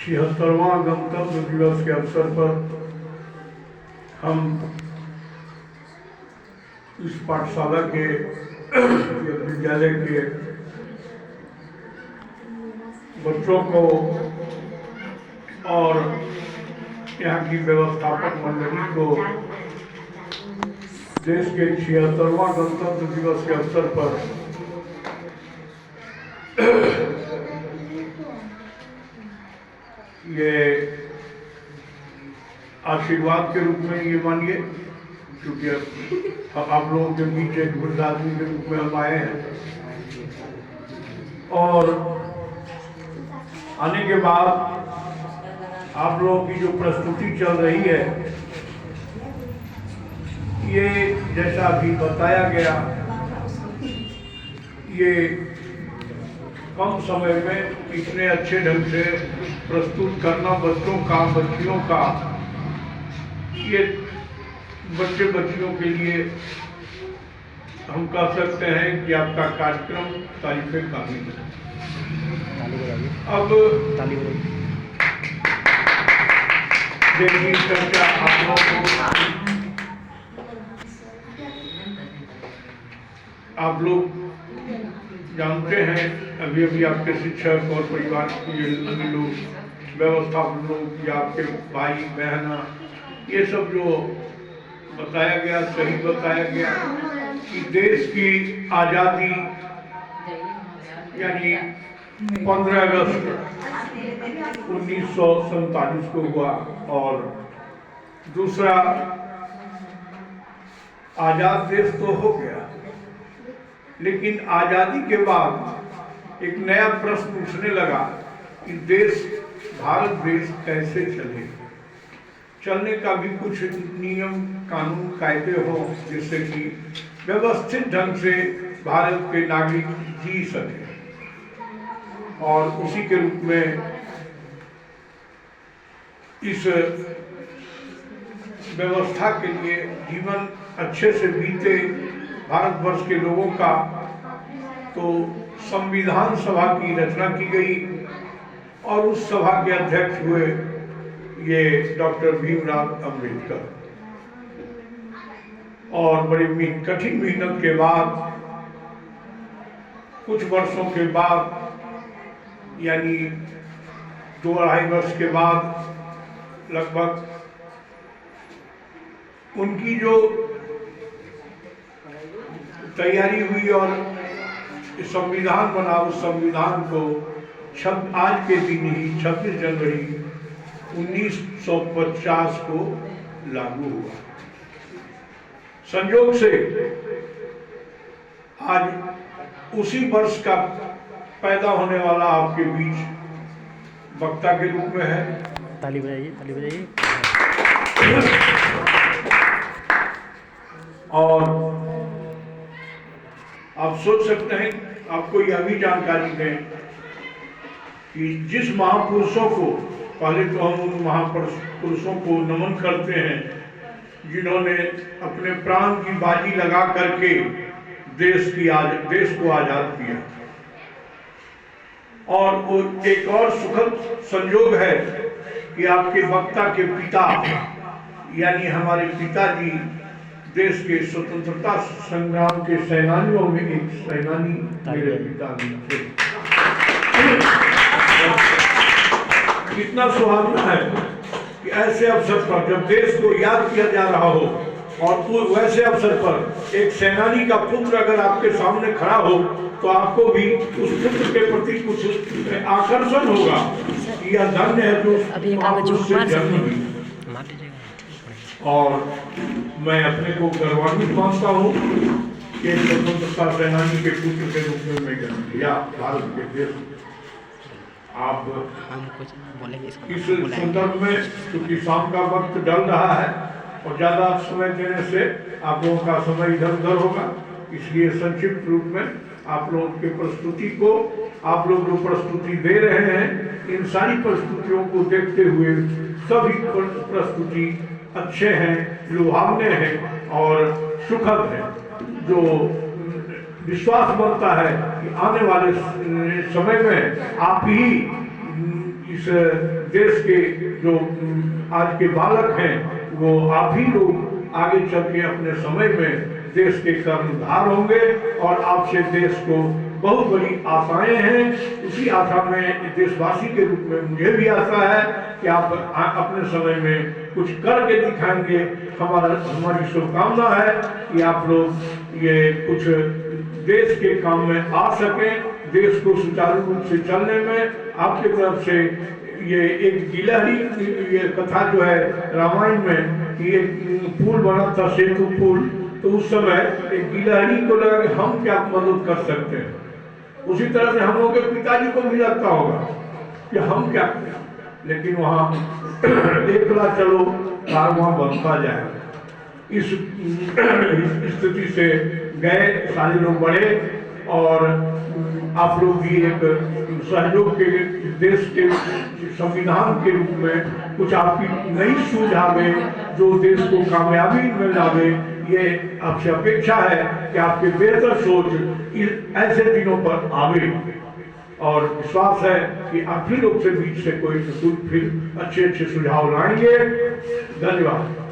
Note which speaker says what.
Speaker 1: 76वां गणतंत्र दिवस के अवसर पर हम इस पाठशाला के विद्यालय के बच्चों को और यहाँ की व्यवस्थापक मंडली को देश के 76वां गणतंत्र दिवस के अवसर पर ये आशीर्वाद के रूप में ये मानिए, क्योंकि आप लोगों के बीच एक वृद्ध आदमी के रूप में हम आए हैं। और आने के बाद आप लोगों की जो प्रस्तुति चल रही है, ये जैसा अभी बताया गया, ये कम समय में इतने अच्छे ढंग से प्रस्तुत करना बच्चों का, बच्चियों का, ये बच्चे बच्चियों के लिए हम कह सकते हैं कि आपका कार्यक्रम तारीफे काबिल है। अब देखिए चर्चा आप लोगों को, आप लोग जानते हैं, अभी अभी आपके शिक्षक और परिवार के अन्य लोग, व्यवस्थापक लोग या आपके भाई बहना, ये सब जो बताया गया, सही बताया गया कि देश की आज़ादी यानी 15 अगस्त 1947 को हुआ, और दूसरा आज़ाद देश तो हो गया, लेकिन आज़ादी के बाद एक नया प्रश्न उठने लगा कि देश, भारत देश कैसे चले, चलने का भी कुछ नियम कानून कायदे हो, जिससे कि व्यवस्थित ढंग से भारत के नागरिक जी सके। और उसी के रूप में इस व्यवस्था के लिए जीवन अच्छे से बीते भारतवर्ष के लोगों का, तो संविधान सभा की रचना की गई और उस सभा के अध्यक्ष हुए ये डॉक्टर भीमराव अंबेडकर। और बड़ी कठिन मेहनत के बाद, कुछ वर्षों के बाद, यानी 2-2.5 वर्ष के बाद लगभग, उनकी जो तैयारी हुई और संविधान बना, उस संविधान को आज के दिन ही 26 जनवरी 1950 को लागू हुआ। संयोग से आज उसी वर्ष का पैदा होने वाला आपके बीच वक्ता के रूप में है।
Speaker 2: ताली बजाइए, ताली बजाइए।
Speaker 1: और आप सोच सकते हैं, आपको यह भी जानकारी दें कि जिस महापुरुषों को, पहले तो हम उन महापुरुषों को नमन करते हैं जिन्होंने अपने प्राण की बाजी लगा करके देश को आजाद किया। और वो एक और सुखद संयोग है कि आपके वक्ता के पिता, यानी हमारे पिताजी, देश के स्वतंत्रता संग्राम के सेनानियों में एक सेनानी मेरे पिताजी थे। कितना सुहावना है कि ऐसे अवसर पर जब देश को याद किया जा रहा हो, और वैसे अवसर पर एक सेनानी का पुत्र अगर आपके सामने खड़ा हो, तो आपको भी उस पुत्र के प्रति कुछ आकर्षण होगा कि यह धन्य है जो उससे जन्म हुई। और मैं अपने को गौरवान्वित मानता हूँ कि स्वतंत्रता सेनानी के पुत्र के रूप में मैं जन्म लिया भारत के देश। आप इस संदर्भ में, क्योंकि शाम का वक्त डल रहा है और ज़्यादा समय देने से आप लोगों का समय इधर उधर होगा, इसलिए संक्षिप्त रूप में आप लोगों की प्रस्तुति को, आप लोग जो प्रस्तुति दे रहे हैं, इन सारी प्रस्तुतियों को देखते हुए सभी प्रस्तुति अच्छे हैं, लुभावने हैं और सुखद हैं, जो विश्वास बनता है कि आने वाले समय में आप ही इस देश के जो आज के बालक हैं वो आप ही लोग आगे चल के अपने समय में देश के कर्णधार होंगे और आपसे देश को बहुत बड़ी आशाएं हैं। उसी आशा में देशवासी के रूप में मुझे भी आशा है कि आप अपने समय में कुछ करके दिखाएंगे। हमारी शुभकामना है कि आप लोग ये कुछ देश के काम में आ सकें, देश को सुचारू रूप से चलने में आपकी तरफ से ये एक गिलहरी ये कथा जो है रामायण में कि एक पुल बना था, सेतु पुल, तो उस समय एक गिलहरी को लगा कि हम क्या मदद कर सकते हैं। उसी तरह से हम लोग के पिताजी को भी लगता होगा कि हम क्या करें, लेकिन वहाँ देखला चलो कारवां बनता जाए। इस स्थिति से गए सारे लोग बढ़े और आप लोग भी एक सहयोग के देश के संविधान के रूप में कुछ आपकी नई सूझ आवे जो देश को कामयाबी में लावे। ये आपसे अपेक्षा है कि आपके बेहतर सोच ऐसे दिनों पर आवे और विश्वास है कि आप ही लोग से बीच से कोई फिर अच्छे अच्छे सुझाव लाएंगे। धन्यवाद।